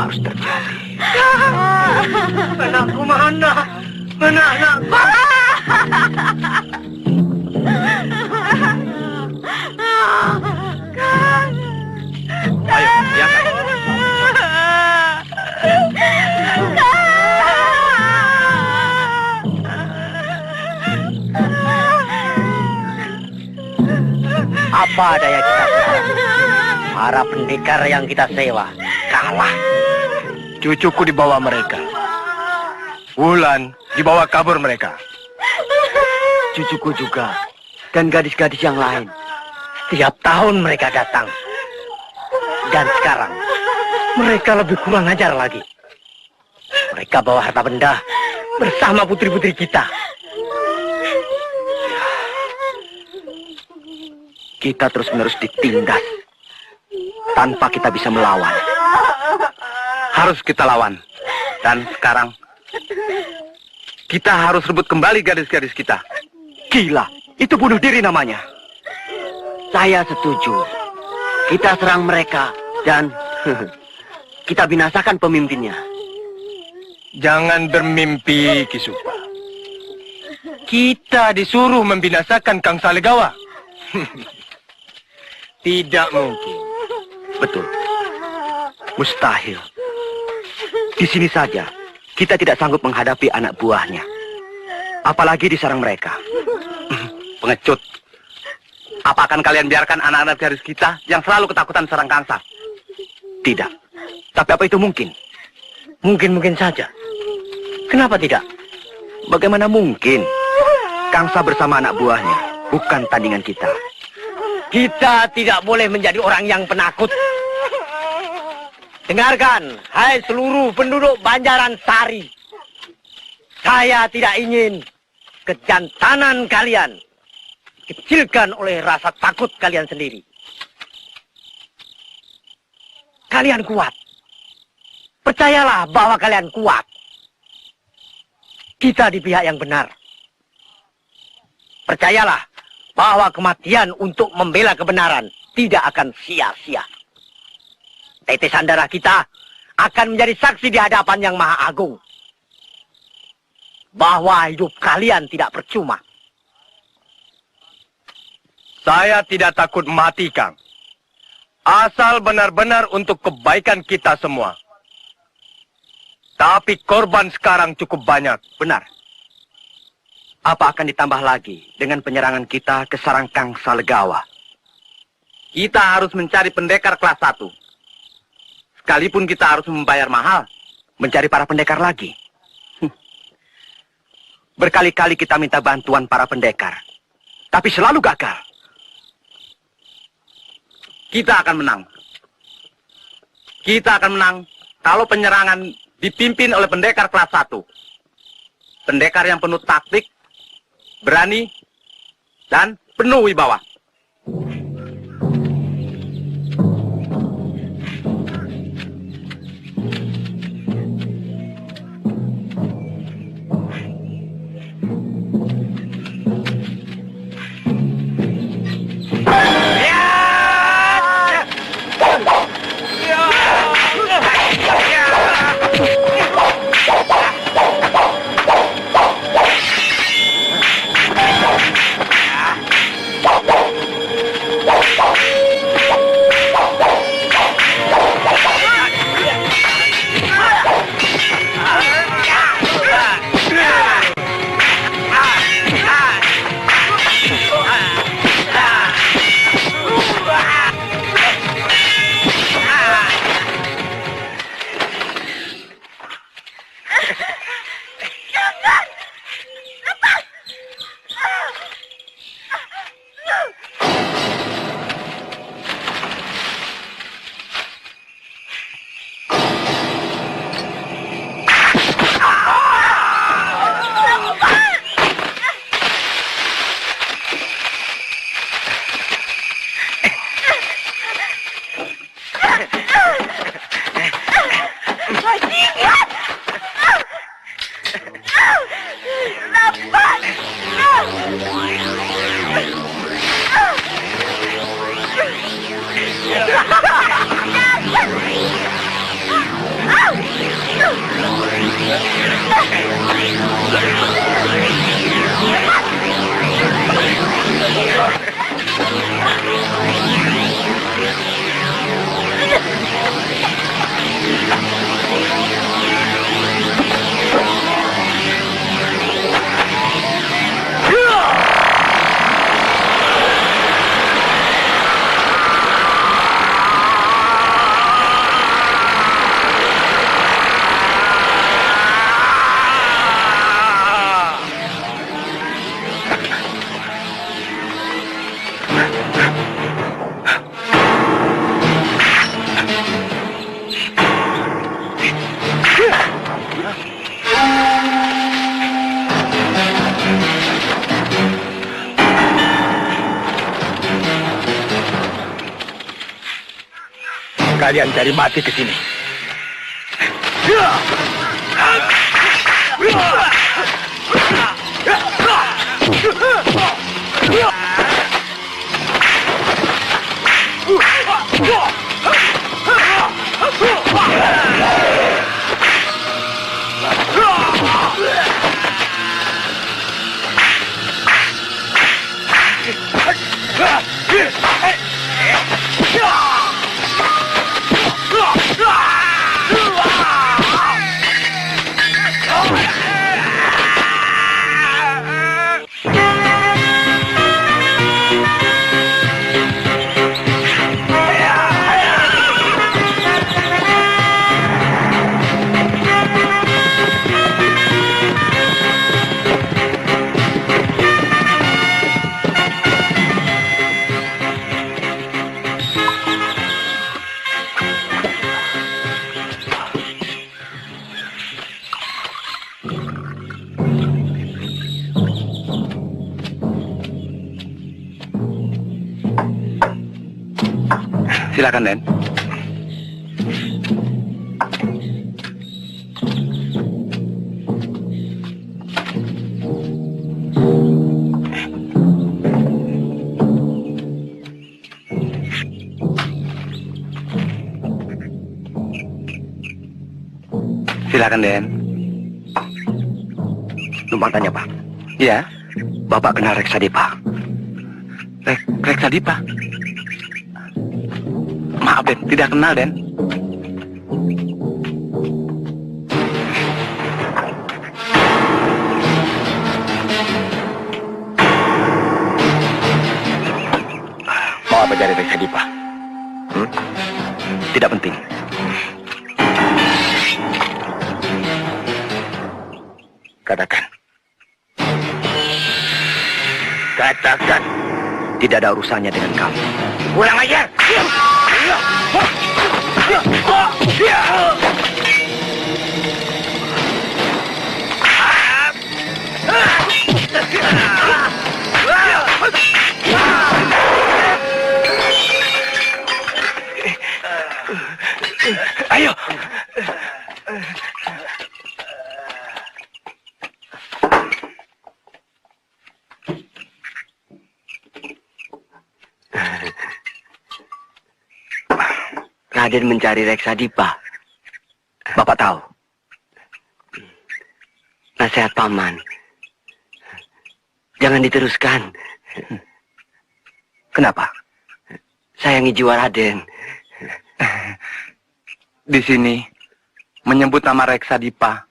harus terjadi. Anakku mana? Mana anakku? Ayo, diangkat. Apa daya kita sekarang? Para pendekar yang kita sewa kalah. Cucuku dibawa mereka. Wulan dibawa kabur mereka. Cucuku juga dan gadis-gadis yang lain. Setiap tahun mereka datang. Dan sekarang mereka lebih kurang ajar lagi. Mereka bawa harta benda bersama putri-putri kita. Kita terus-menerus ditindas tanpa kita bisa melawan. Harus kita lawan. Dan sekarang kita harus rebut kembali gadis-gadis kita. Gila, itu bunuh diri namanya. Saya setuju. Kita serang mereka dan kita binasakan pemimpinnya. Jangan bermimpi, Kisupa. Kita disuruh membinasakan Kang Salegawa. Tidak mungkin. Betul. Mustahil. Di sini saja kita tidak sanggup menghadapi anak buahnya. Apalagi diserang mereka. Pengecut. Apa akan kalian biarkan anak-anak garis kita yang selalu ketakutan serang Kangsa? Tidak. Tapi apa itu mungkin? Mungkin saja. Kenapa tidak? Bagaimana mungkin? Kangsa bersama anak buahnya bukan tandingan kita. Kita tidak boleh menjadi orang yang penakut. Dengarkan, hai seluruh penduduk Banjaran Sari. Saya tidak ingin kejantanan kalian dikecilkan oleh rasa takut kalian sendiri. Kalian kuat. Percayalah bahwa kalian kuat. Kita di pihak yang benar. Percayalah bahwa kematian untuk membela kebenaran tidak akan sia-sia. Tetesan darah kita akan menjadi saksi di hadapan Yang Maha Agung bahwa hidup kalian tidak percuma. Saya tidak takut mati, Kang. Asal benar-benar untuk kebaikan kita semua. Tapi korban sekarang cukup banyak. Benar. Apa akan ditambah lagi dengan penyerangan kita ke sarang Kang Salegawa? Kita harus mencari pendekar kelas 1. Sekalipun kita harus membayar mahal. Mencari para pendekar lagi? Berkali-kali kita minta bantuan para pendekar. Tapi selalu gagal. Kita akan menang. Kita akan menang kalau penyerangan dipimpin oleh pendekar kelas 1. Pendekar yang penuh taktik, berani, dan penuh wibawa. Kalian cari mati ke sini. Silakan, Den. Silakan, Den. Numpang tanya, Pak. Iya. Bapak kenal Reksadipa? Reksadipa? Maaf, Den. Tidak kenal, Den. Mau apa dari Reksadipa? Tidak penting. Katakan. Katakan. Tidak ada urusannya dengan kamu. Pulang aja. Ayo. Raden mencari Reksadipa. Bapak tahu. Nasihat paman. Jangan diteruskan. Kenapa? Sayangi jiwa Raden. Di sini menyebut nama Reksadipa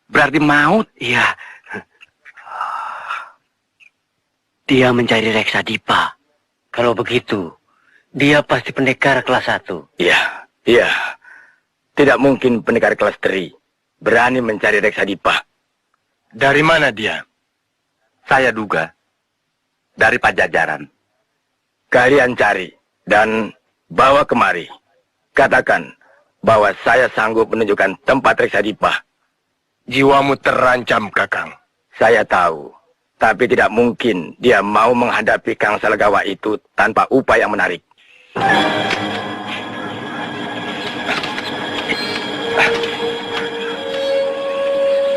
berarti maut. Iya. Dia mencari Reksadipa. Kalau begitu, dia pasti pendekar kelas 1. Iya, iya. Tidak mungkin pendekar kelas 3 berani mencari Reksadipa. Dari mana dia? Saya duga dari Pajajaran. Kalian cari dan bawa kemari. Katakan bahwa saya sanggup menunjukkan tempat Reksadipa. Jiwamu terancam, Kakang. Saya tahu, tapi tidak mungkin dia mau menghadapi Kang Salgawa itu tanpa upaya yang menarik.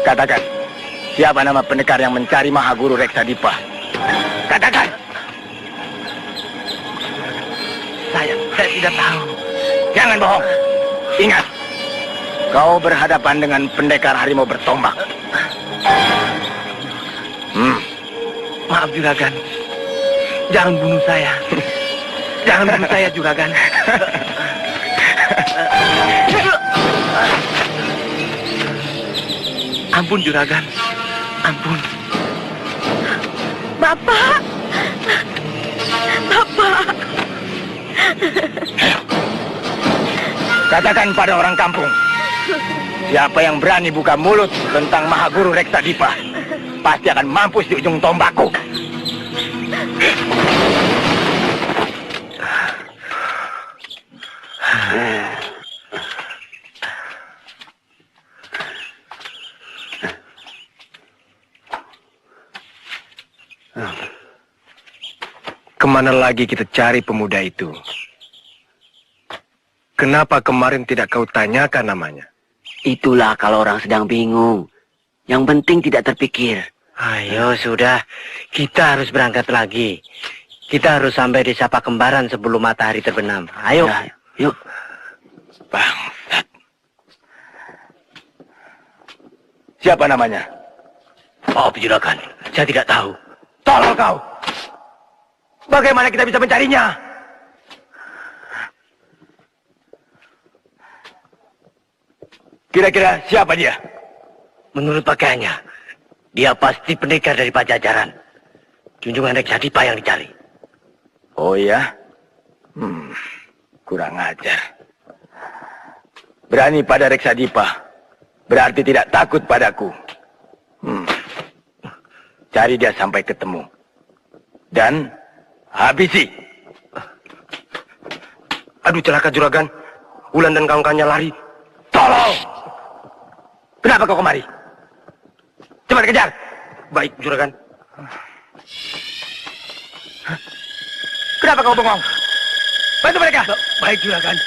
Katakan, siapa nama pendekar yang mencari Mahaguru Reksadipa? Katakan! Saya tidak tahu. Jangan bohong. Ingat, kau berhadapan dengan pendekar harimau bertombak. Maaf, Juragan. Jangan bunuh saya. Jangan bunuh saya, Juragan. Ampun, Juragan. Ampun. Bapak. Bapak. Katakan pada orang kampung, siapa yang berani buka mulut tentang Mahaguru Reksadipa, pasti akan mampus di ujung tombakku. Kemana lagi kita cari pemuda itu? Kenapa kemarin tidak kau tanyakan namanya? Itulah kalau orang sedang bingung. Yang penting tidak terpikir. Ayo, sudah. Kita harus berangkat lagi. Kita harus sampai di Sapa Kembaran sebelum matahari terbenam. Ayo. Ya, yuk. Bangsat. Siapa namanya? Maaf, Juragan. Saya tidak tahu. Tolong kau. Bagaimana kita bisa mencarinya? Kira-kira siapa dia? Menurut pakaiannya, dia pasti pendekar dari Pajajaran. Junjungan Reksadipa yang dicari. Oh ya? Kurang ajar. Berani pada Reksadipa, berarti tidak takut padaku. Cari dia sampai ketemu. Dan habisi. Aduh, celaka Juragan. Wulan dan kawan-kawannya lari. Tolong! Kenapa kau kemari? Cepat kejar! Baik, Juragan. Kenapa kau bengong? Bantu mereka! Baik, Juragan.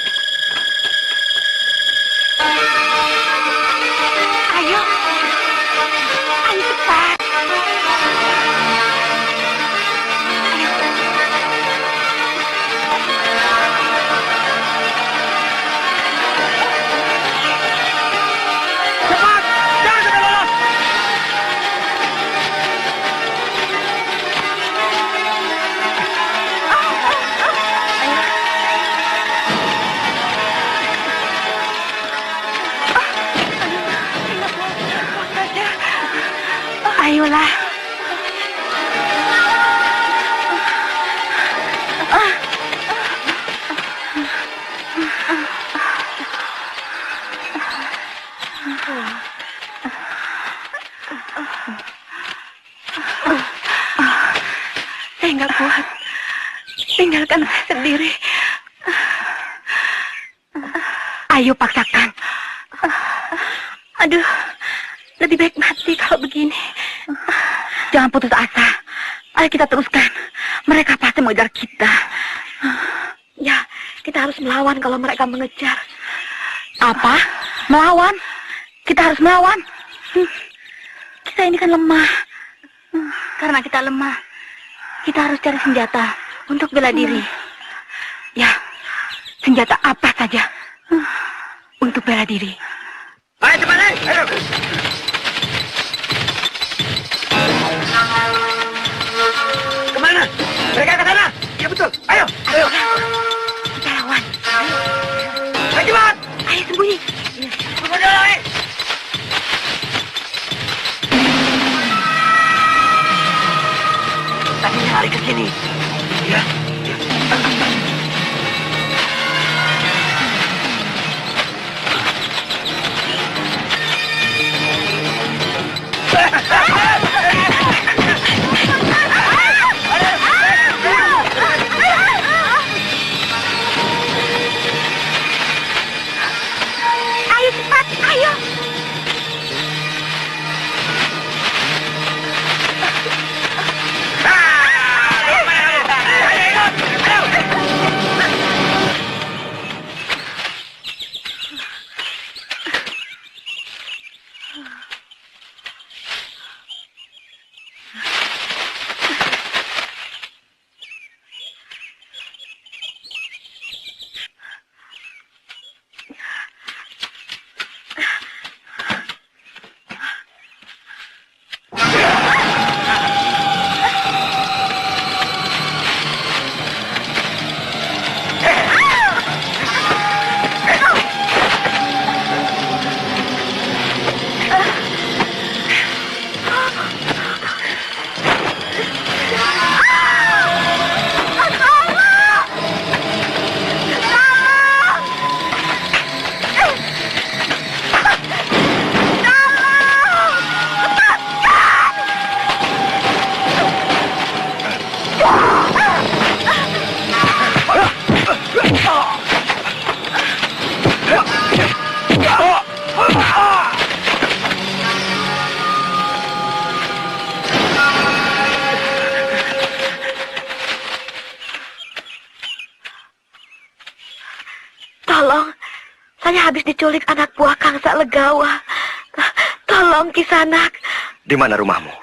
Ayo. Ayo cepat. Cepat! Jangan sampai lolos! Ayolah. Saya nggak kuat. Tinggalkan saya sendiri. Ayo paksakan. Aduh, lebih baik mati kalau begini. Jangan putus asa. Ayo kita teruskan. Mereka pasti mengejar kita. Ya, kita harus melawan kalau mereka mengejar. Apa? Melawan? Kita harus melawan? Kita ini kan lemah. Karena kita lemah, kita harus cari senjata untuk bela diri. Ya, senjata apa saja untuk bela diri. Ayo cepat, ayo! Kemana? Mereka ke sana! Ya betul, ayo! Ayo, kita lawan. Ayo cepat! Ayo sembunyi. Sembunyi lagi! Tadi lari ke sini. Ya. Ayo cepat, ayo. Ayo! Saya habis diculik anak buah Kang Salegawa. Tolong Kisanak. Di mana rumahmu?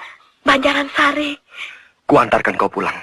Banjaran Sari. Kuantarkan kau pulang.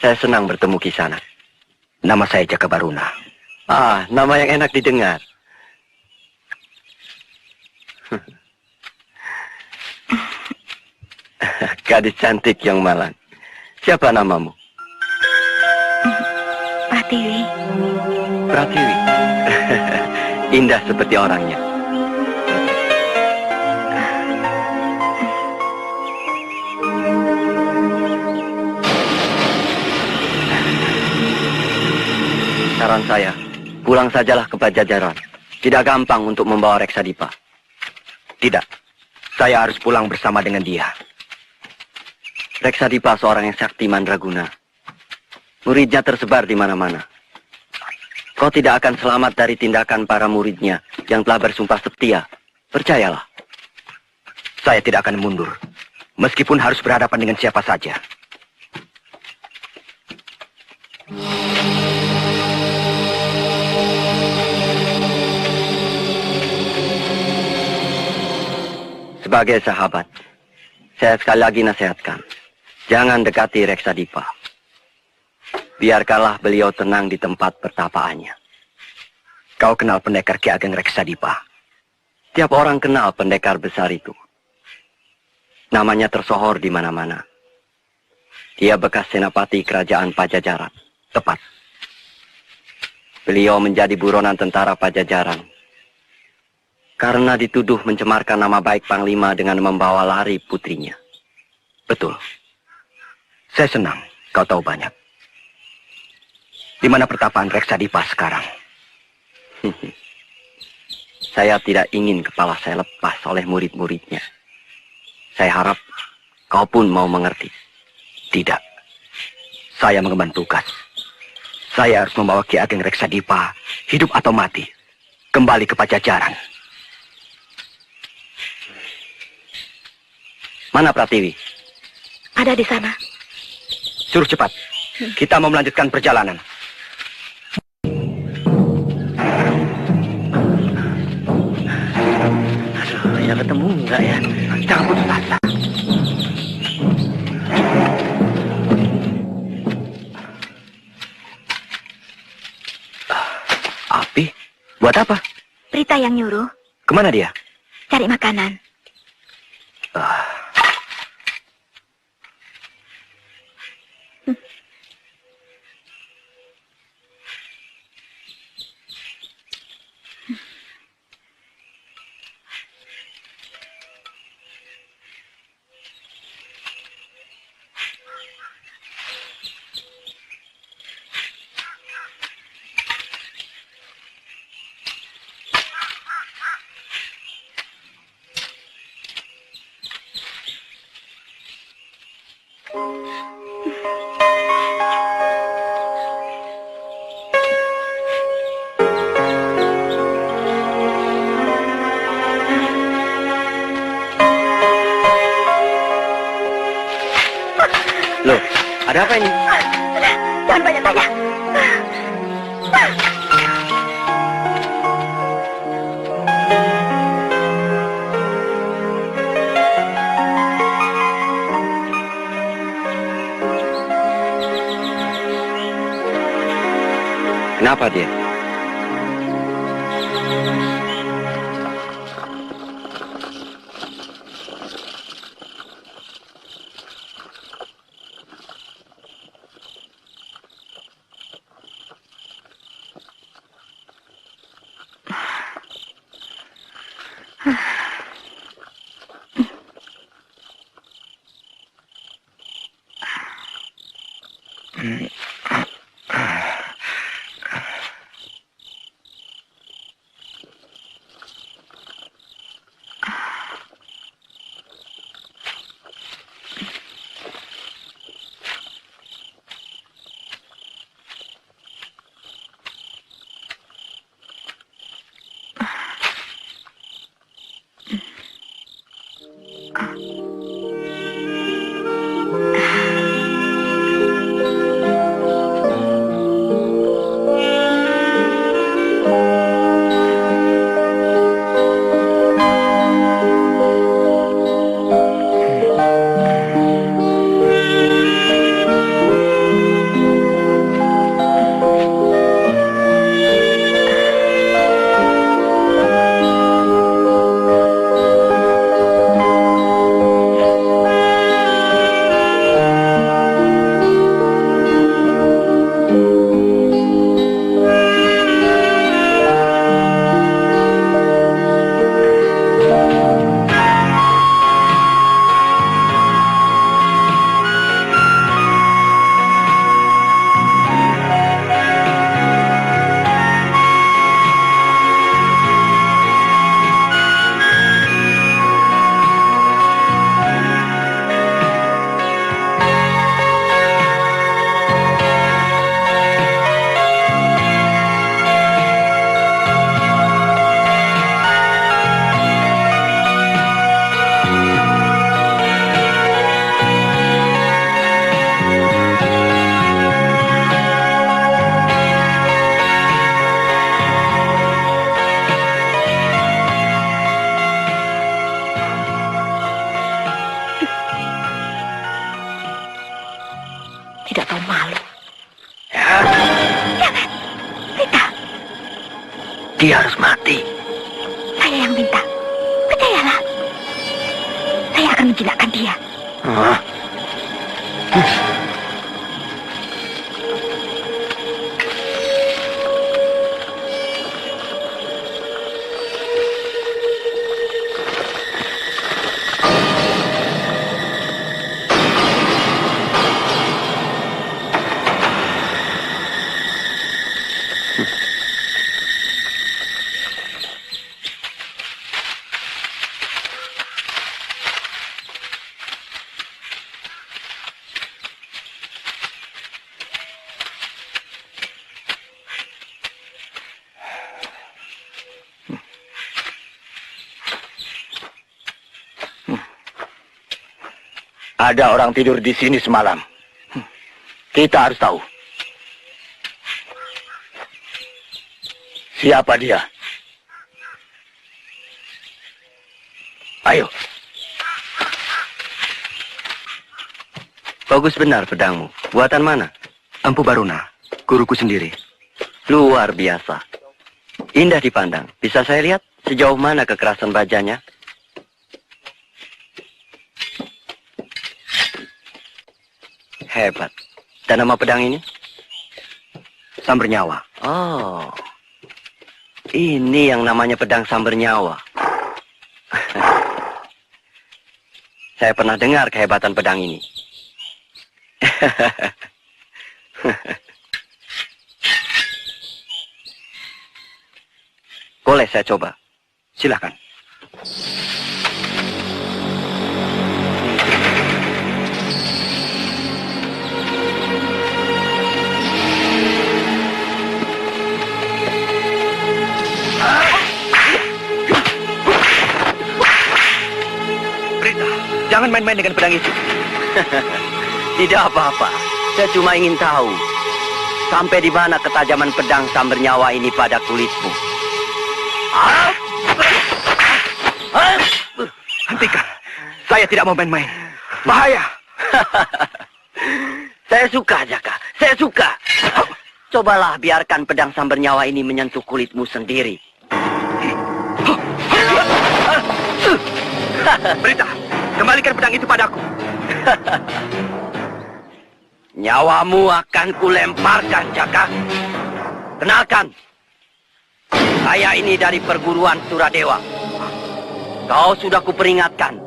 Saya senang bertemu Kisanak. Nama saya Jaka Baruna. Ah, nama yang enak didengar. Gadis cantik yang malang. Siapa namamu? Pratiwi. Pratiwi. Indah seperti orangnya. Saran saya, pulang sajalah ke Pajajaran. Tidak gampang untuk membawa Reksadipa. Tidak, saya harus pulang bersama dengan dia. Reksadipa seorang yang sakti mandraguna. Muridnya tersebar di mana-mana. Kau tidak akan selamat dari tindakan para muridnya yang telah bersumpah setia. Percayalah. Saya tidak akan mundur, meskipun harus berhadapan dengan siapa saja. Sebagai sahabat, saya sekali lagi nasihatkan, jangan dekati Reksadipa. Biarkanlah beliau tenang di tempat pertapaannya. Kau kenal pendekar Ki Ageng Reksadipa. Tiap orang kenal pendekar besar itu. Namanya tersohor di mana-mana. Dia bekas senapati kerajaan Pajajaran. Tepat. Beliau menjadi buronan tentara Pajajaran karena dituduh mencemarkan nama baik Panglima dengan membawa lari putrinya. Betul. Saya senang kau tahu banyak. Di mana pertapaan Reksadipa sekarang? Saya tidak ingin kepala saya lepas oleh murid-muridnya. Saya harap kau pun mau mengerti. Tidak. Saya mengemban tugas. Saya harus membawa Ki Ageng Reksadipa, hidup atau mati, kembali ke Pajajaran. Mana Pratiwi? Ada di sana. Suruh cepat. Kita mau melanjutkan perjalanan. Aduh, ya ketemu enggak ya? Jangan putus asa. Api? Buat apa? Prita yang nyuruh. Kemana dia? Cari makanan. Ada apa ini? Jangan banyak tanya. Kenapa dia? Tidak tahu malu. Ya, Jangan. Rita, dia harus mati. saya yang minta. Percayalah. Saya akan menjinakkan dia. Hah? Ada orang tidur di sini semalam. Kita harus tahu. Siapa dia? Ayo. Bagus benar pedangmu. Buatan mana? Empu Baruna, guruku sendiri. Luar biasa. Indah dipandang. Bisa saya lihat sejauh mana kekerasan bajanya? Hebat. Dan nama pedang ini? Samber Nyawa. Oh. Ini yang namanya pedang samber nyawa. Saya pernah dengar kehebatan pedang ini. Boleh saya coba? Silakan. Jangan main-main dengan pedang itu. Tidak apa-apa. Saya cuma ingin tahu, sampai di mana ketajaman pedang sambar nyawa ini pada kulitmu. Hentikan. Saya tidak mau main-main. Bahaya. Saya suka, Jaka. Saya suka. Cobalah biarkan pedang sambar nyawa ini menyentuh kulitmu sendiri. Berita, kembalikan pedang itu padaku. Nyawamu akan kulemparkan, Jaka. Kenalkan, saya ini dari perguruan Suradewa. Kau sudah kuperingatkan.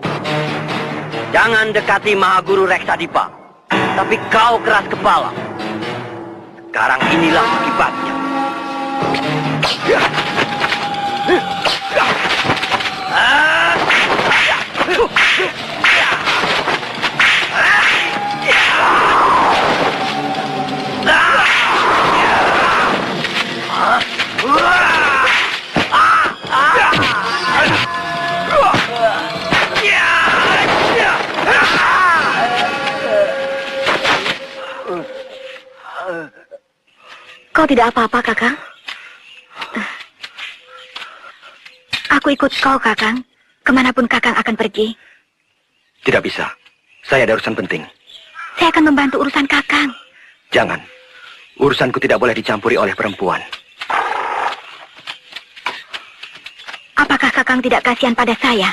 Jangan dekati Mahaguru Reksadipa. Tapi kau keras kepala. Sekarang inilah akibatnya. Kau tidak apa-apa, Kakang? Aku ikut kau, Kakang. Kemanapun Kakang akan pergi. Tidak bisa. Saya ada urusan penting. Saya akan membantu urusan Kakang. Jangan. Urusanku tidak boleh dicampuri oleh perempuan. Apakah Kakang tidak kasihan pada saya?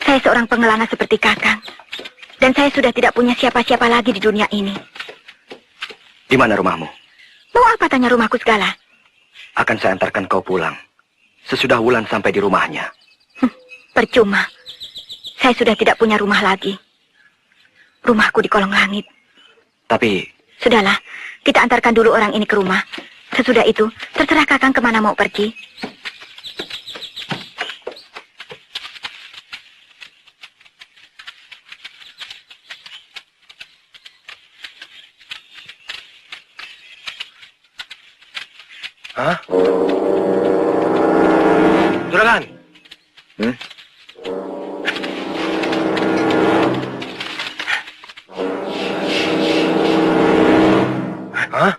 Saya seorang pengelana seperti Kakang. Dan saya sudah tidak punya siapa-siapa lagi di dunia ini. Di mana rumahmu? Mau apa tanya rumahku segala? Akan saya antarkan kau pulang. Sesudah Wulan sampai di rumahnya. Percuma. Saya sudah tidak punya rumah lagi. Rumahku di kolong langit. Tapi... Sudahlah, kita antarkan dulu orang ini ke rumah. Sesudah itu, terserah Kakang kemana mau pergi. Hah? Juragan. Hah?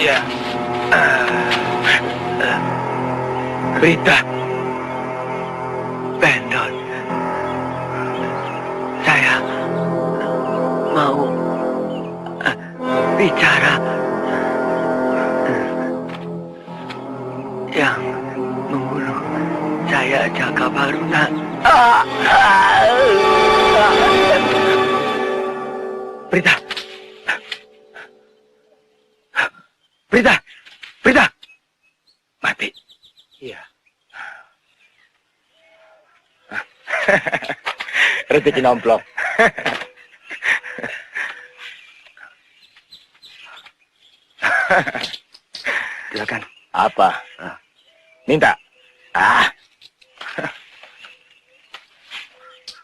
Ya. Berita. Pendon. Saya mau bicara. Yang membunuh saya Jaka Baruna. Berita. Berita. Berita. Mati. Iya. Rezeki nomplok. Silakan. Apa? Minta.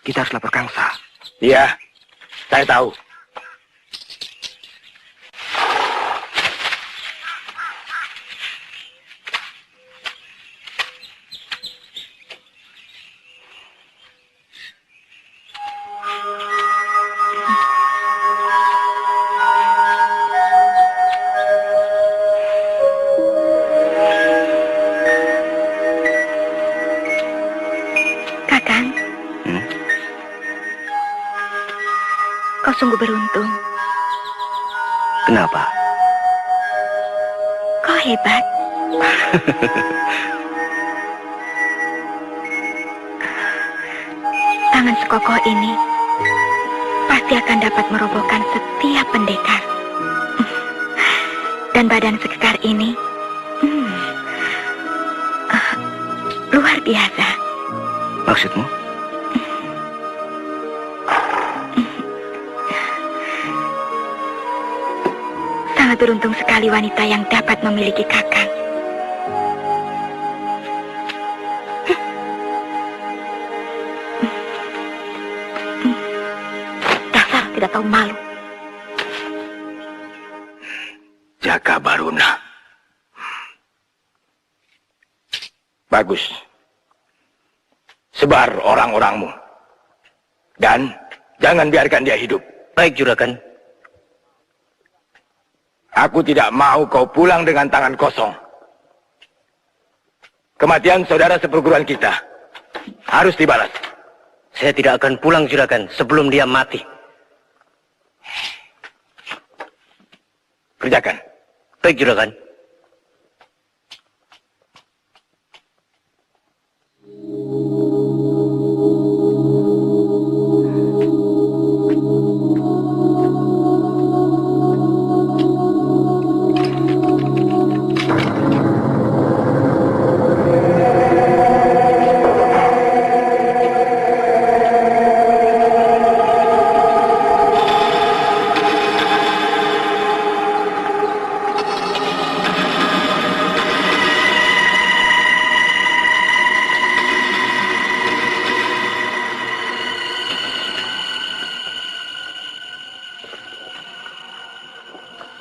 Kita harus lapor Kangsa. Iya, saya tahu. Kakang. Kau sungguh beruntung. Kenapa? Kau hebat. Tangan sekokoh ini pasti akan dapat merobohkan setiap pendekar. Dan badan sekekar ini luar biasa. Maksudmu? Sangat beruntung sekali wanita yang dapat memiliki Kakang. Dasar tidak tahu malu. Jaka Baruna. Bagus. Sebar orang-orangmu. Dan jangan biarkan dia hidup. Baik, Juragan. Aku tidak mau kau pulang dengan tangan kosong. Kematian saudara seperguruan kita harus dibalas. Saya tidak akan pulang, Juragan, sebelum dia mati. Kerjakan. Baik, Juragan.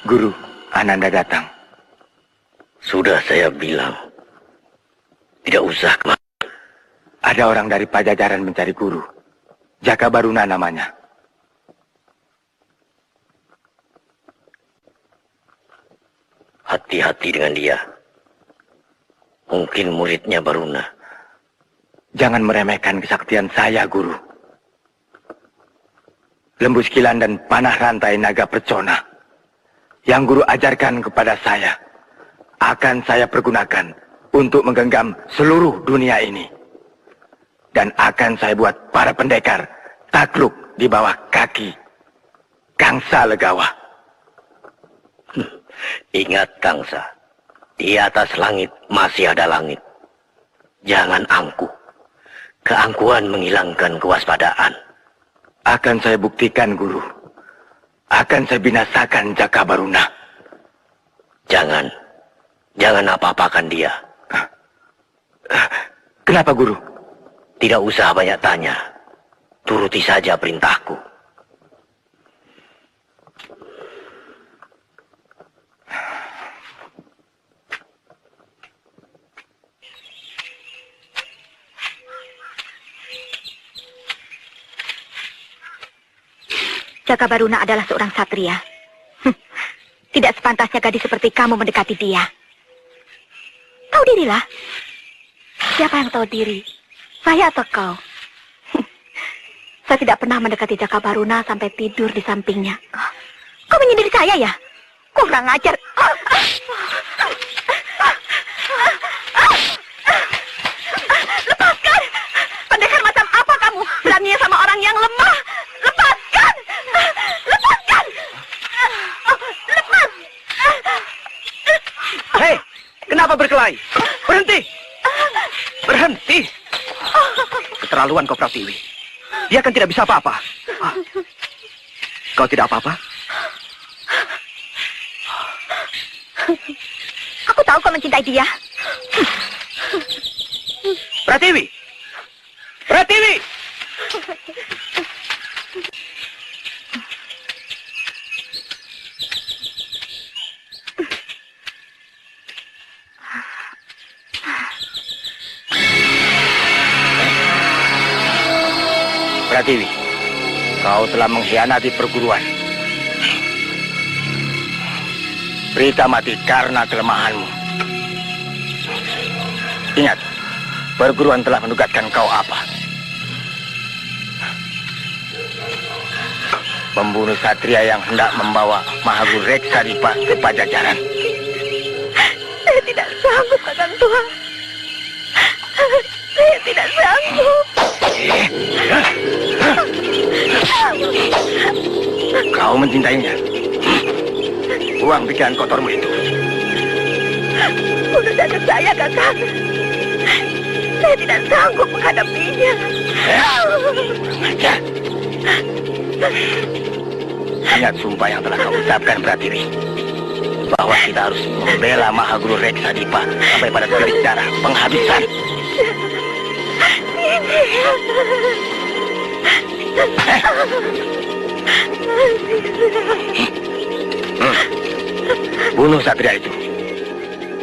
Guru, Ananda datang. Sudah saya bilang. Tidak usah kemana. Ada orang dari Pajajaran mencari guru. Jaka Baruna namanya. Hati-hati dengan dia. Mungkin muridnya Baruna. Jangan meremehkan kesaktian saya, Guru. Lembu Skilan dan panah rantai naga percona yang Guru ajarkan kepada saya akan saya pergunakan untuk menggenggam seluruh dunia ini. Dan akan saya buat para pendekar takluk di bawah kaki Kangsa Legawa. Ingat, Kangsa, di atas langit masih ada langit. Jangan angkuh. Keangkuhan menghilangkan kewaspadaan. Akan saya buktikan, Guru. Akan saya binasakan Jaka Baruna. Jangan apa-apakan dia. Kenapa, Guru? Tidak usah banyak tanya. Turuti saja perintahku. Jaka Baruna adalah seorang satria. Tidak sepantasnya gadis seperti kamu mendekati dia. Tahu dirilah. Siapa yang tahu diri? Saya atau kau? Saya tidak pernah mendekati Jaka Baruna sampai tidur di sampingnya. Kau menyindir saya ya? Kurang ajar. Lepaskan! Pendekar macam apa kamu? Beraninya sama orang yang lemah. Lepaskan! Lepaskan! Lepas! Hei, kenapa berkelahi? Berhenti! Berhenti! Keterlaluan kau, Pratiwi. Dia kan tidak bisa apa-apa. Kau tidak apa-apa? Aku tahu kau mencintai dia. Pratiwi! Pratiwi! Pratiwi, kau telah mengkhianati perguruan. Berita mati karena kelemahanmu. Ingat, perguruan telah menugaskan kau apa? Membunuh satria yang hendak membawa Mahaguru Reksadipah ke Pajajaran. Saya tidak sanggup, Kakang Tua. Saya tidak sanggup. Kau mencintainya. Buang pikiran kotormu itu. Bunuh saja saya, Kakang. Saya tidak sanggup menghadapinya. Ajar. Ingat sumpah yang telah kau ucapkan, Pratiwi. Bahwa kita harus membela Mahaguru Reksadipah sampai pada titik darah penghabisan. Bunuh satria itu.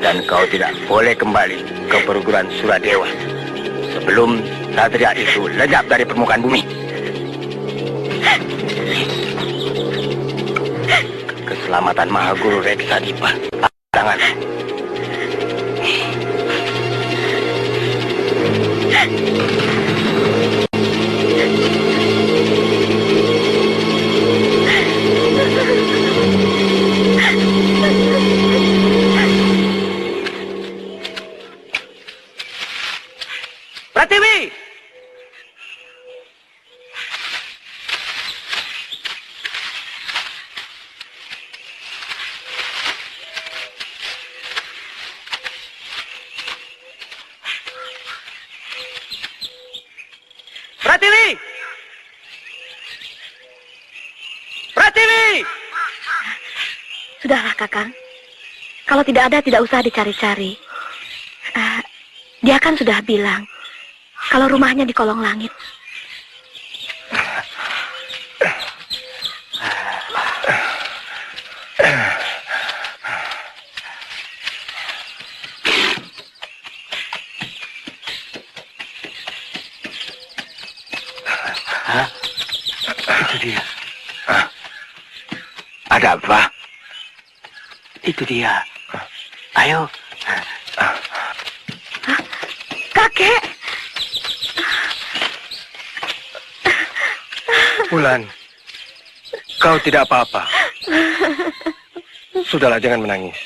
Dan kau tidak boleh kembali ke perguruan Suradewa sebelum satria itu lenyap dari permukaan bumi. Keselamatan Mahaguru Reksadipa. Tangan. Pratiwi! Pratiwi! Pratiwi! Sudahlah, Kakang. Kalau tidak ada, tidak usah dicari-cari. Dia kan sudah bilang kalau rumahnya di kolong langit. Itu dia. Ada apa? Itu dia. Ayo. Kakek! Bulan, kau tidak apa-apa. Sudahlah, jangan menangis.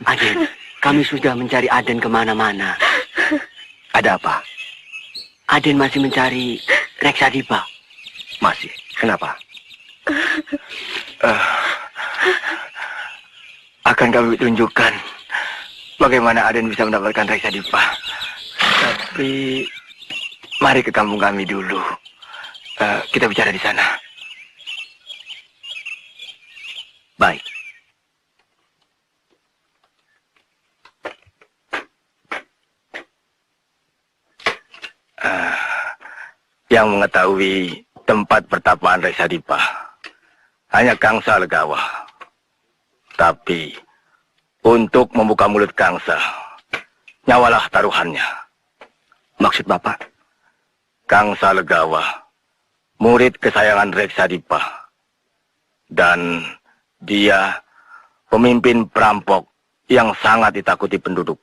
Aden, kami sudah mencari Aden kemana-mana. Ada apa? Aden masih mencari Reksadipa. Masih. Kenapa? Akan kami tunjukkan bagaimana Aden bisa mendapatkan Reksadipa. Tapi mari ke kampung kami dulu. Kita bicara di sana. Baik. Yang mengetahui tempat pertapaan Reksadipa hanya Kangsa Legawa. Tapi untuk membuka mulut Kangsa, nyawalah taruhannya. Maksud Bapak? Kangsa Legawa, murid kesayangan Reksadipa. Dan dia pemimpin perampok yang sangat ditakuti penduduk.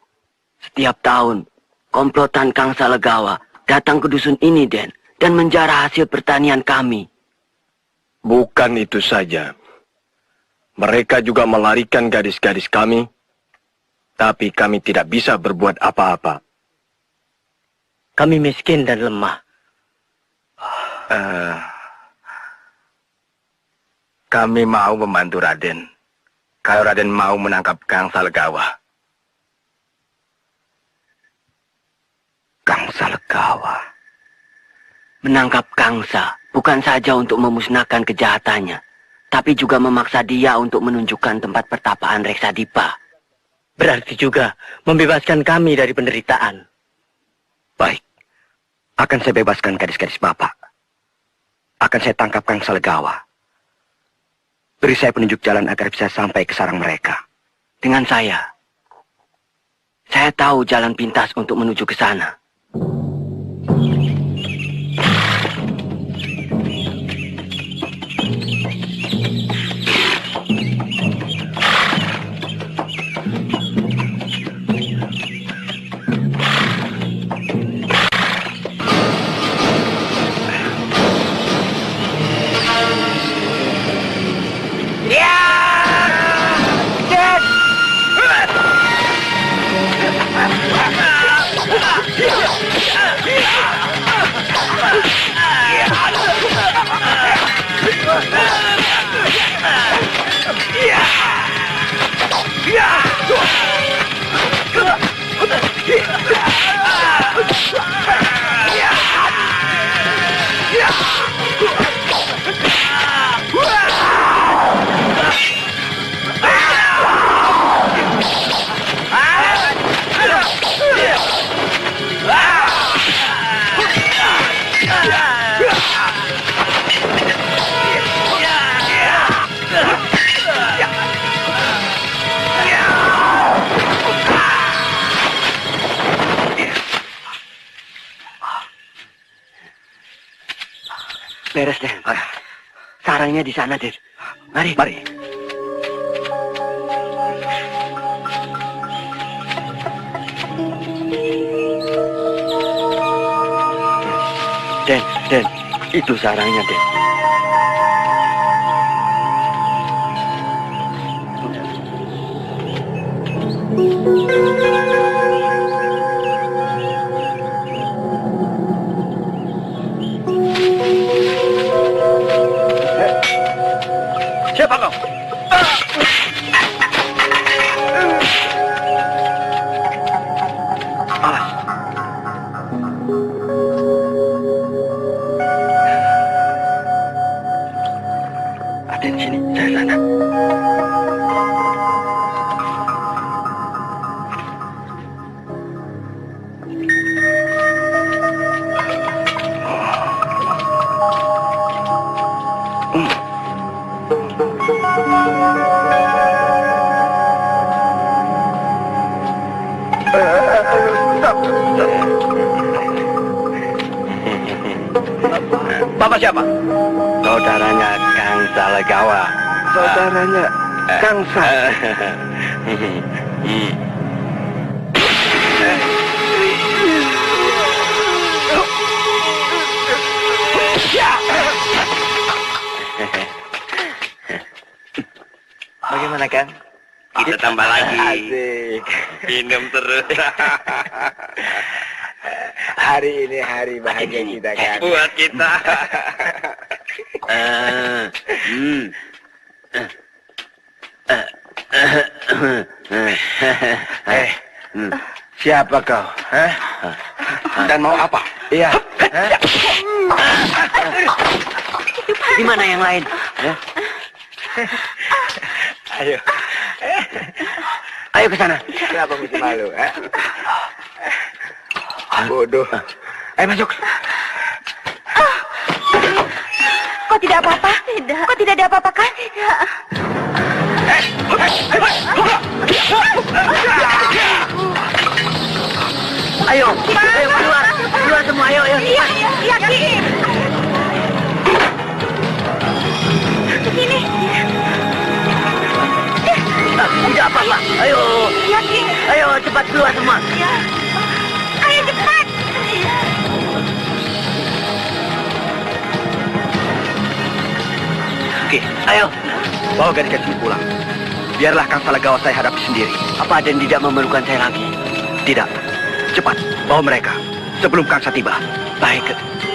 Setiap tahun, komplotan Kangsa Legawa datang ke dusun ini, Den, dan menjarah hasil pertanian kami. Bukan itu saja. Mereka juga melarikan gadis-gadis kami, tapi kami tidak bisa berbuat apa-apa. Kami miskin dan lemah. Kami mau membantu Raden. Kalau Raden mau menangkap Kangsa Legawa. Kangsa Legawa. Menangkap Kangsa bukan saja untuk memusnahkan kejahatannya, tapi juga memaksa dia untuk menunjukkan tempat pertapaan Reksadipa. Berarti juga membebaskan kami dari penderitaan. Baik. Akan saya bebaskan gadis-gadis Bapak. Akan saya tangkap Kangsa Legawa. Beri saya penunjuk jalan agar bisa sampai ke sarang mereka. Dengan saya tahu jalan pintas untuk menuju ke sana. beres, Den. Sarangnya di sana, Den. Mari. Mari. Den, itu sarangnya, Den. Siapa kau? Ada di sini, saya sana. Bapak siapa? Saudaranya Kang Salagawa. Saudaranya Kang Sal. Bagaimana, Kang? Kita tambah lagi. Asik. Minum terus. Hari ini hari bahagia kita, Kang. Buat kita. Siapa kau? Hah? Dan mau apa? Iya. Di mana yang lain? Ayo. Ayo ke sana. Kenapa mesti malu? Bodoh. Ayo masuk. Kok tidak apa-apa? Tidak. Kok tidak ada apa-apa kan? Tidak. Ayo, ayo keluar. Keluar semua, ayo. Iya, iya, Ki. Sini. Tidak apa-apa. Ayo. Iya, Ki. Ayo cepat keluar semua. Iya. Ayo cepat. Iya. Oke, Ayo. bawa gadis-gadis ini pulang. Biarlah Kang Salagawa saya hadapi sendiri. Apa Aden tidak memerlukan saya lagi? Tidak. Cepat, bawa mereka. Sebelum Kangsa tiba. Baik.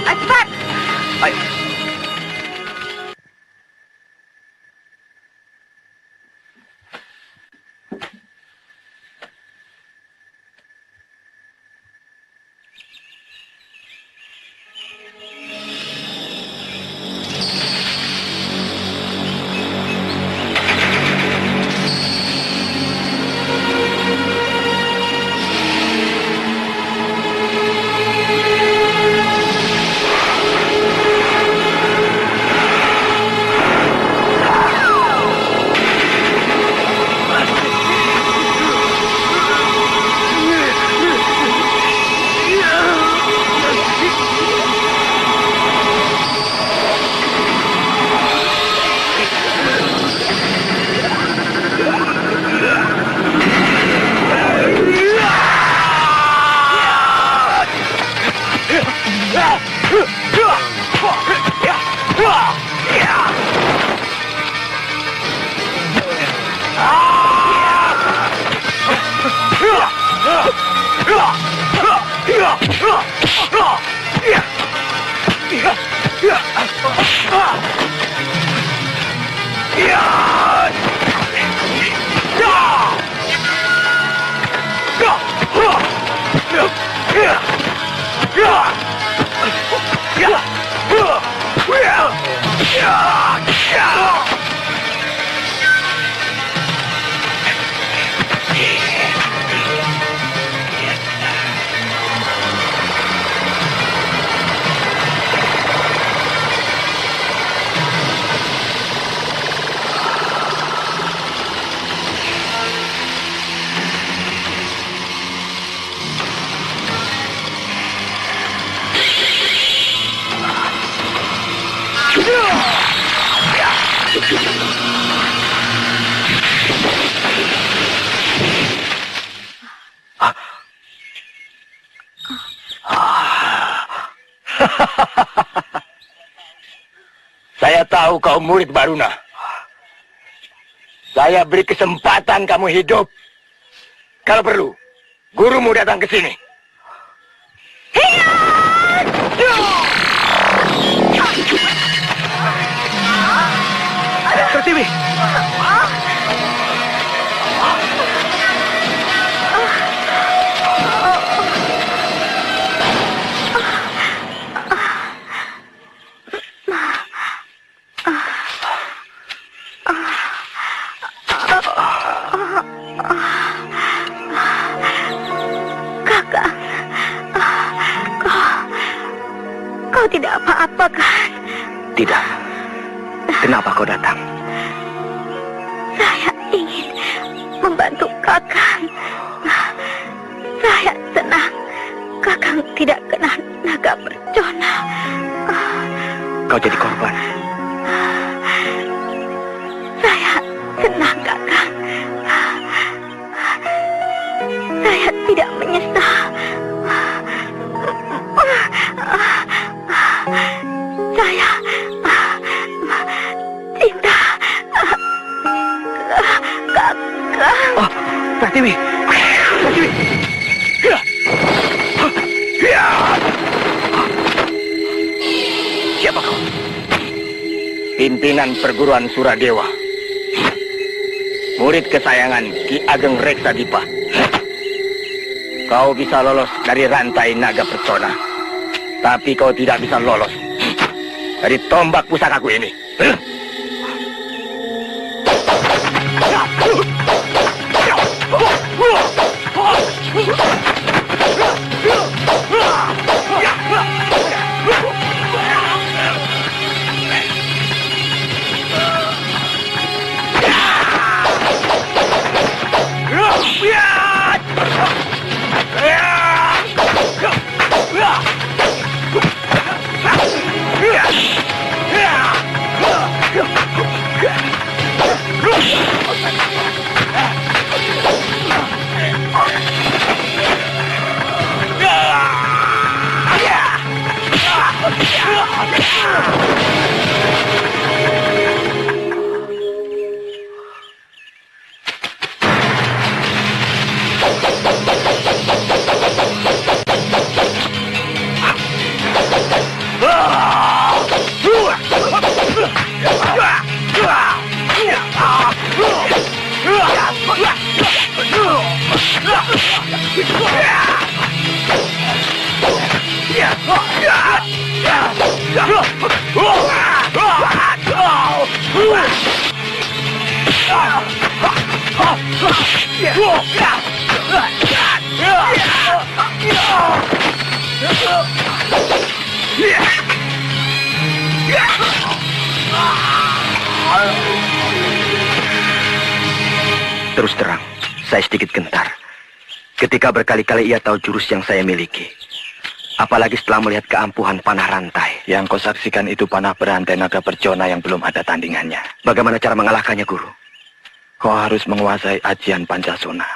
Cepat. Ayo. Saya tahu kau murid Baruna. Saya beri kesempatan kamu hidup. Kalau perlu, gurumu datang ke sini. Pertiwi! Kakak, kau tidak apa-apa kan? Tidak. Kenapa kau datang? Saya ingin membantu Kakang. Saya senang Kakang tidak kena naga bercona. Kau jadi korban. Saya senang Kakang. Saya tidak menyesal. Saya cinta Kakang. Oh, Pertiwi! Pertiwi! Siapa kau? Pimpinan perguruan Suradewa. Murid kesayangan Ki Ageng Reksadipa. Kau bisa lolos dari rantai naga persona. Tapi kau tidak bisa lolos dari tombak pusakaku ini. Terus terang, saya sedikit gentar. Ketika berkali-kali ia tahu jurus yang saya miliki. Apalagi setelah melihat keampuhan panah rantai. Yang kau saksikan itu panah berantai naga percona yang belum ada tandingannya. Bagaimana cara mengalahkannya, Guru? Kau harus menguasai ajian Pancasona.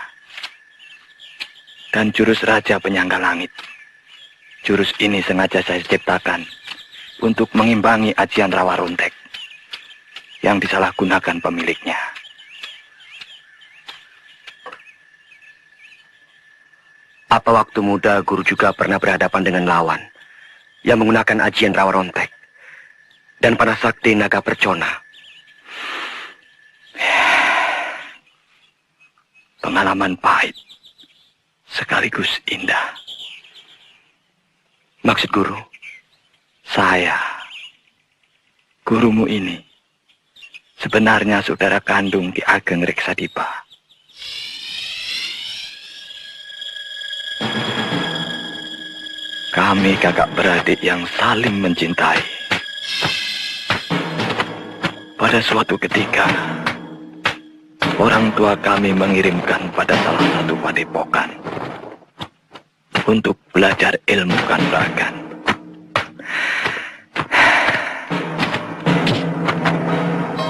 Dan jurus Raja Penyangga Langit. Jurus ini sengaja saya ciptakan untuk mengimbangi ajian Rawa Rontek yang disalahgunakan pemiliknya. Apa waktu muda Guru juga pernah berhadapan dengan lawan yang menggunakan ajian Rawa Rontek dan panah sakti naga percona? Pengalaman pahit sekaligus indah. Maksud Guru? Saya, gurumu ini, sebenarnya saudara kandung Ki Ageng Reksadipa. Kami kakak beradik yang saling mencintai. Pada suatu ketika, orang tua kami mengirimkan pada salah satu padepokan untuk belajar ilmu kanuragan.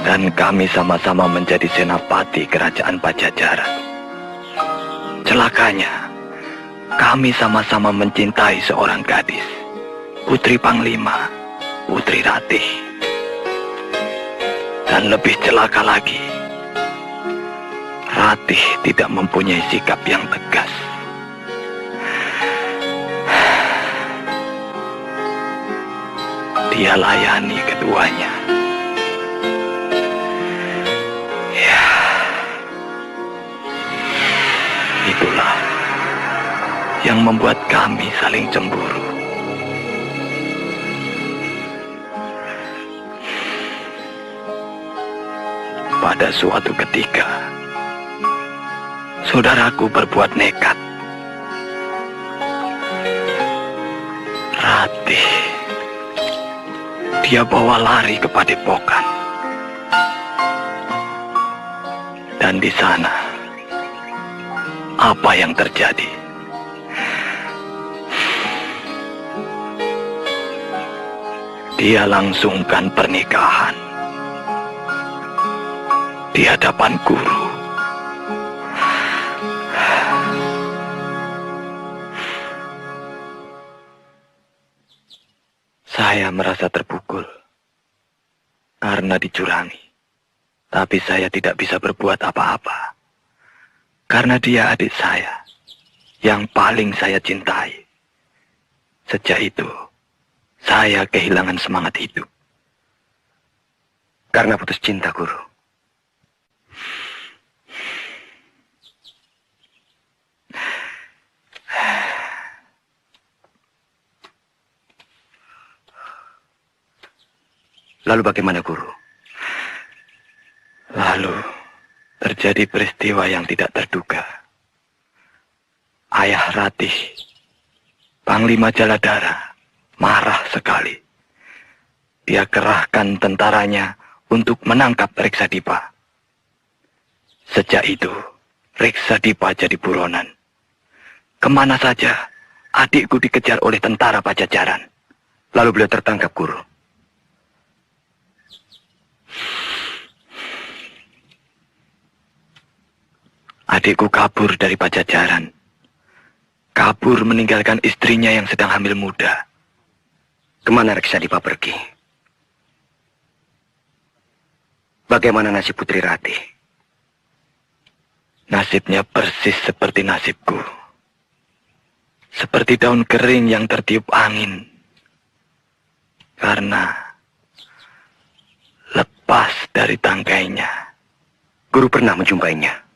Dan kami sama-sama menjadi senapati kerajaan Pajajaran. Celakanya, kami sama-sama mencintai seorang gadis, putri Panglima, Putri Ratih. Dan lebih celaka lagi, Ratih tidak mempunyai sikap yang tegas. Dia layani keduanya. Ya, itulah yang membuat kami saling cemburu. Pada suatu ketika, saudaraku berbuat nekat. Ratih, dia bawa lari ke padepokan. Dan di sana, apa yang terjadi? Dia langsungkan pernikahan di hadapan guru. Saya merasa terpukul karena dicurangi. Tapi saya tidak bisa berbuat apa-apa. Karena dia adik saya yang paling saya cintai. Sejak itu, saya kehilangan semangat hidup. Karena putus cinta, Guru. Lalu bagaimana, Guru? Lalu terjadi peristiwa yang tidak terduga. Ayah Ratih, Panglima Jaladara, marah sekali. Dia kerahkan tentaranya untuk menangkap Reksadipa. Sejak itu, Reksadipa jadi buronan. Kemana saja, adikku dikejar oleh tentara Pajajaran. Lalu beliau tertangkap, Guru. Adikku kabur dari Pajajaran. Kabur meninggalkan istrinya yang sedang hamil muda. Kemana Reksadipa pergi? Bagaimana nasib Putri Ratih? Nasibnya persis seperti nasibku. Seperti daun kering yang tertiup angin. Karena lepas dari tangkainya. Guru pernah menjumpainya.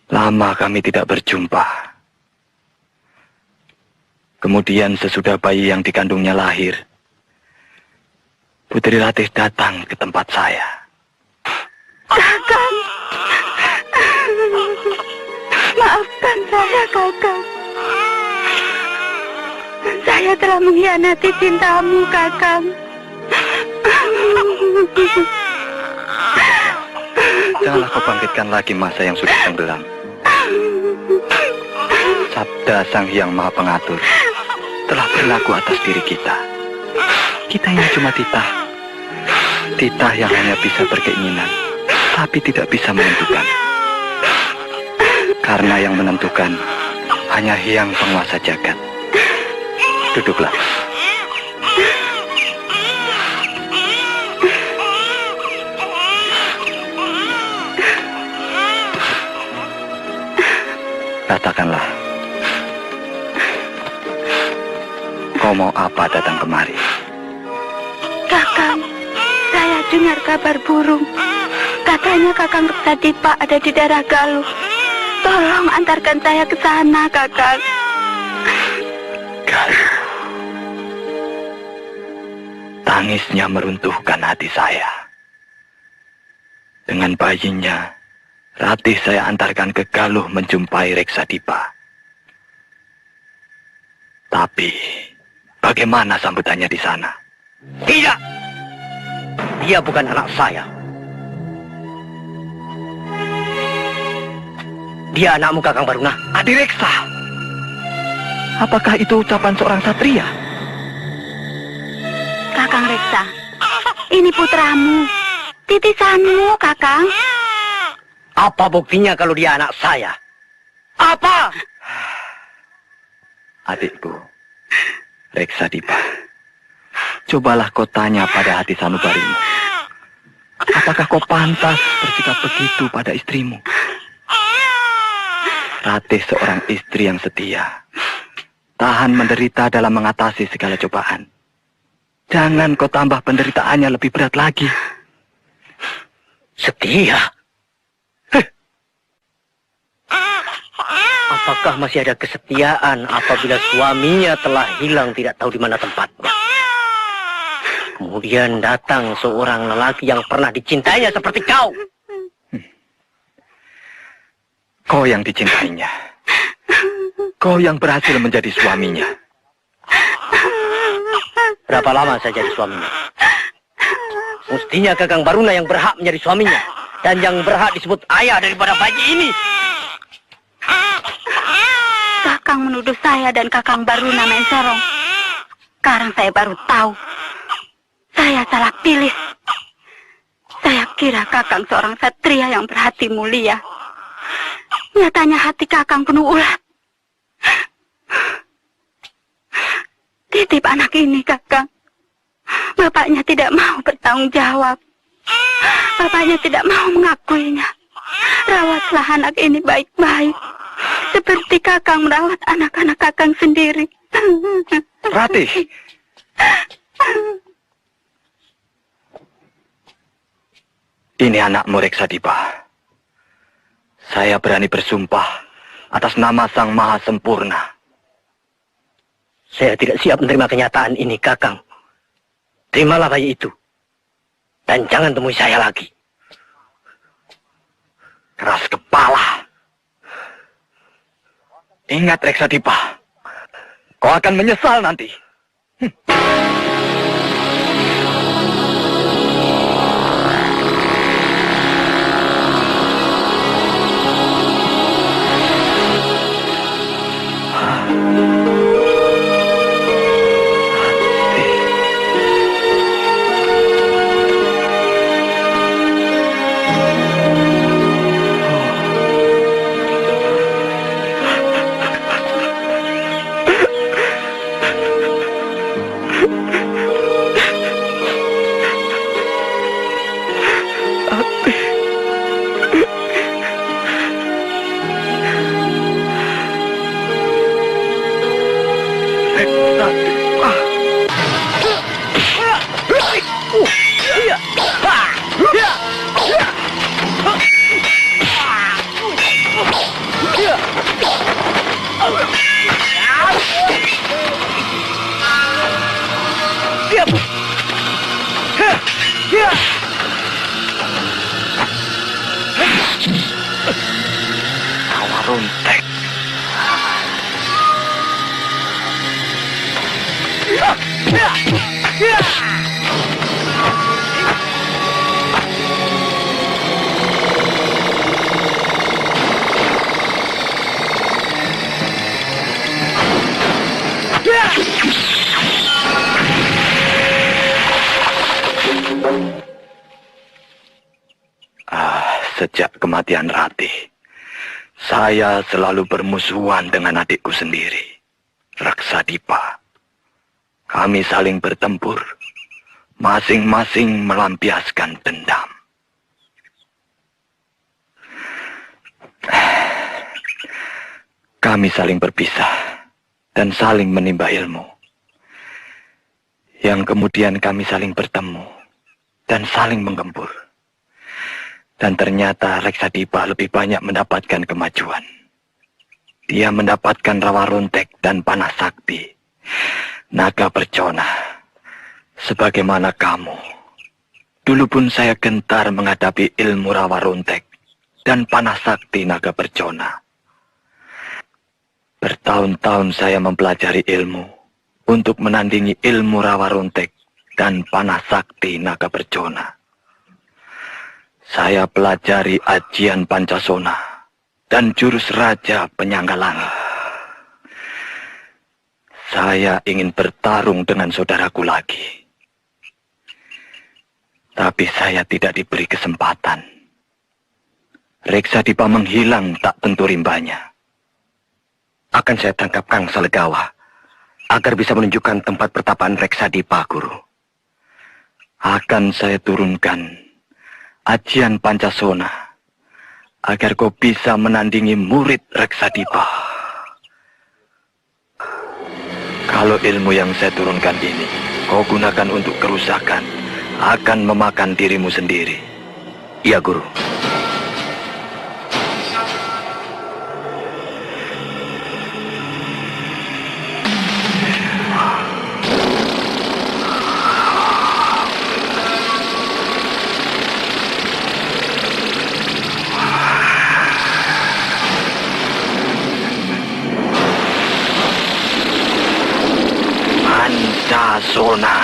Lama kami tidak berjumpa. Kemudian sesudah bayi yang dikandungnya lahir, Putri Ratih datang ke tempat saya. Kakang. Maafkan saya, Kakang. Saya telah mengkhianati cintamu, Kakang. Janganlah kau bangkitkan lagi masa yang sudah tenggelam. Sabda Sang Hyang Maha Pengatur telah berlaku atas diri kita. Kita ini cuma titah. Titah yang hanya bisa berkeinginan, tapi tidak bisa menentukan. Karena yang menentukan hanya Hyang Penguasa Jagat. Duduklah. Katakanlah, kau mau apa datang kemari? Kakang, saya dengar kabar burung. Katanya Kakang Reksadipa ada di daerah Galuh. Tolong antarkan saya ke sana, Kakang. Galuh. Tangisnya meruntuhkan hati saya. Dengan bayinya, Ratih saya antarkan ke Galuh menjumpai Reksadipa. Tapi, bagaimana sambutannya di sana? Tidak! Dia bukan anak saya. Dia anakmu, Kakang Baruna. Adi Reksa! Apakah itu ucapan seorang satria? Kakang Reksa, ini putramu. Titisanmu, Kakang. Apa buktinya kalau dia anak saya? Apa? Adikku, Reksadipa, cobalah kau tanya pada hati sanubarimu. Apakah kau pantas bersikap begitu pada istrimu? Ratih seorang istri yang setia, tahan menderita dalam mengatasi segala cobaan. Jangan kau tambah penderitaannya lebih berat lagi. Setia? Apakah masih ada kesetiaan apabila suaminya telah hilang tidak tahu di mana tempatnya? Kemudian datang seorang lelaki yang pernah dicintainya seperti kau. Kau yang dicintainya. Kau yang berhasil menjadi suaminya. Berapa lama saya jadi suaminya? Mestinya Kakang Baruna yang berhak menjadi suaminya. Dan yang berhak disebut ayah daripada bayi ini. Kakang menuduh saya dan Kakang Baruna main serong. Sekarang saya baru tahu. Saya salah pilih. Saya kira Kakang seorang satria yang berhati mulia. Nyatanya hati Kakang penuh ulat. Titip anak ini, Kakang. Bapaknya tidak mau bertanggung jawab. Bapaknya tidak mau mengakuinya. Rawatlah anak ini baik-baik. Seperti Kakang merawat anak-anak Kakang sendiri. Ratih. Ini anakmu Reksadipa. Saya berani bersumpah atas nama Sang Maha Sempurna. Saya tidak siap menerima kenyataan ini, Kakang. Terimalah bayi itu. Dan jangan temui saya lagi. Keras kepala. Ingat Reksadipa, kau akan menyesal nanti. Rawaruntek. Sejak kematian Ratih, saya selalu bermusuhan dengan adikku sendiri, Reksadipa. Kami saling bertempur, masing-masing melampiaskan dendam. Kami saling berpisah dan saling menimba ilmu. Yang kemudian kami saling bertemu dan saling menggempur. Dan ternyata Reksadipa lebih banyak mendapatkan kemajuan. Dia mendapatkan Rawaruntek dan Panah Sakti, naga bercona. Sebagaimana kamu. Dulu pun saya gentar menghadapi ilmu Rawaruntek dan Panah Sakti naga bercona. Bertahun-tahun saya mempelajari ilmu untuk menandingi ilmu Rawaruntek dan Panah Sakti naga bercona. Saya pelajari ajian Pancasona dan jurus Raja Penyangga Langit. Saya ingin bertarung dengan saudaraku lagi. Tapi Tapi saya tidak diberi kesempatan. Reksadipa menghilang tak tentu rimbanya. Akan saya tangkap Kang Salegawa agar bisa menunjukkan tempat pertapaan Reksadipa, Guru. Akan saya turunkan ajian Pancasona agar kau bisa menandingi murid Reksadipa. Kalau ilmu yang saya turunkan ini kau gunakan untuk kerusakan, akan memakan dirimu sendiri. Iya, Guru. Pancasona.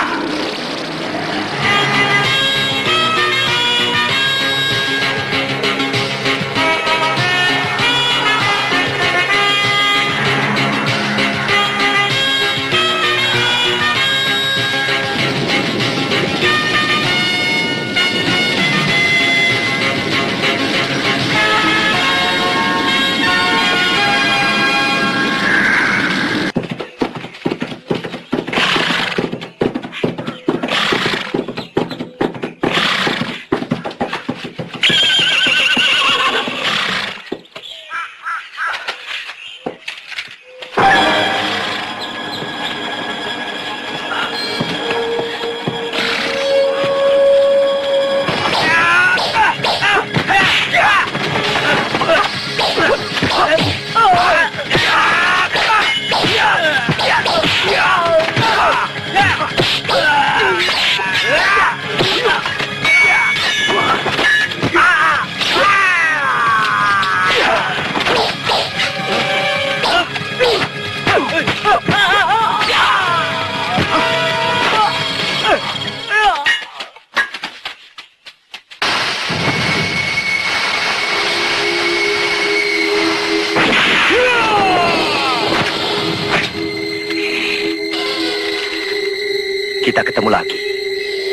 Kita ketemu lagi.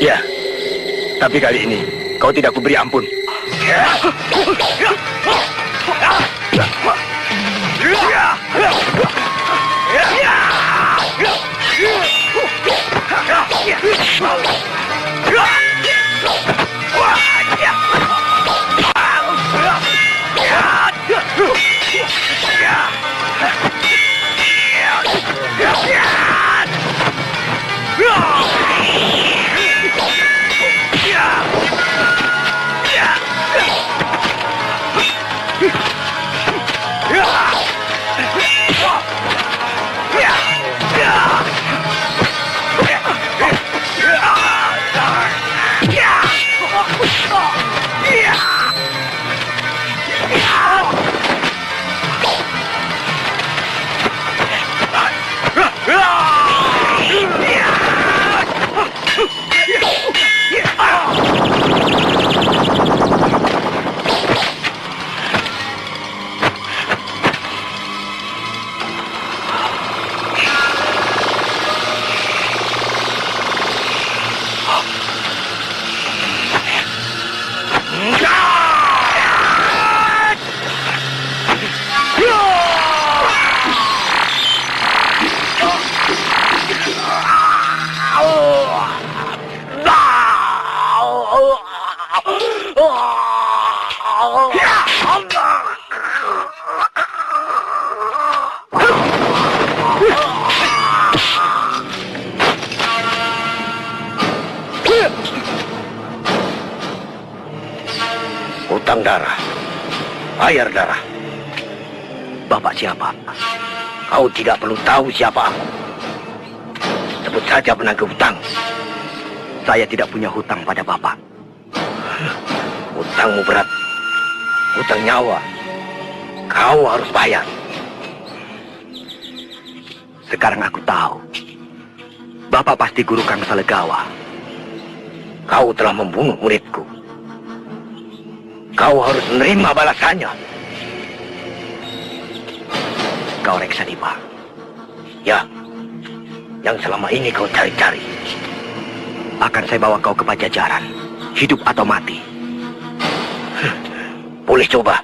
Ya, tapi kali ini kau tidak kuberi ampun. Hutang darah, bayar darah. Bapak siapa? Kau tidak perlu tahu siapa aku. Sebut saja penagih hutang. Saya tidak punya hutang pada Bapak. Hutangmu berat. Hutang nyawa. Kau harus bayar. Sekarang aku tahu. Bapak pasti guru Kang Salegawa. Kau telah membunuh muridku. Kau harus menerima balasannya. Kau Reksadipa. Ya, yang selama ini kau cari-cari. Akan saya bawa kau ke Pajajaran. hidup atau mati. Boleh coba.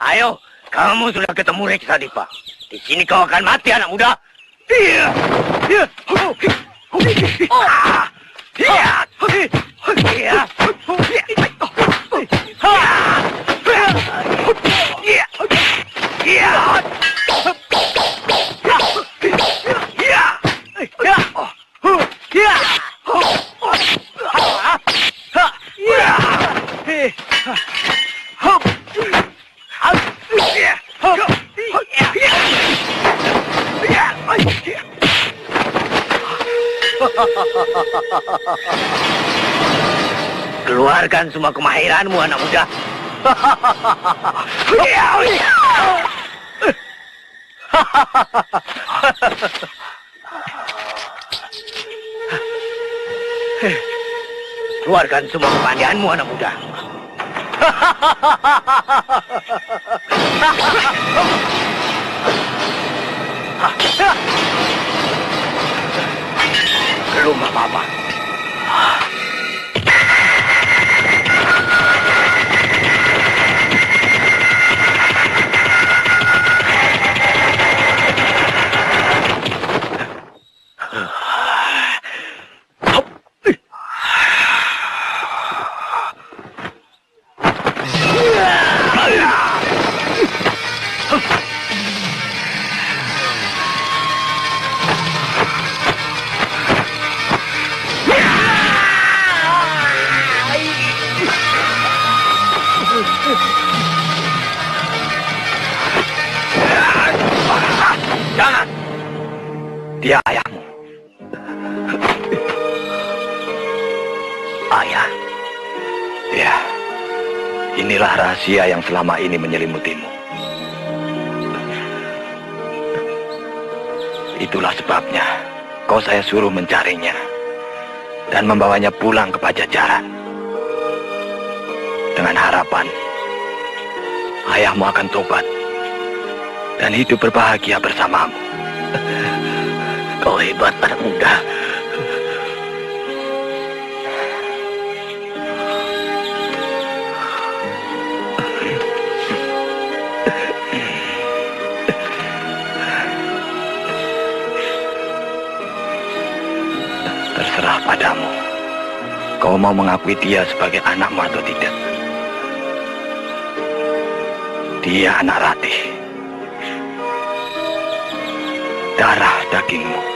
Ayo, kamu sudah ketemu Reksadipa. Di sini kau akan mati, anak muda. Keluarkan semua kemahiranmu, anak muda. Keluarkan semua kepandaianmu, anak muda. Belum apa-apa. Jangan! Dia ayahmu. Ayah? Ya, inilah rahasia yang selama ini menyelimutimu. Itulah sebabnya kau saya suruh mencarinya dan membawanya pulang ke Pajajaran. Dengan harapan ayahmu akan tobat dan hidup berbahagia bersamamu. Kau hebat, anak muda. Terserah padamu. Kau mau mengakui dia sebagai anakmu atau tidak? Dia anak Ratih. Darah dagingmu.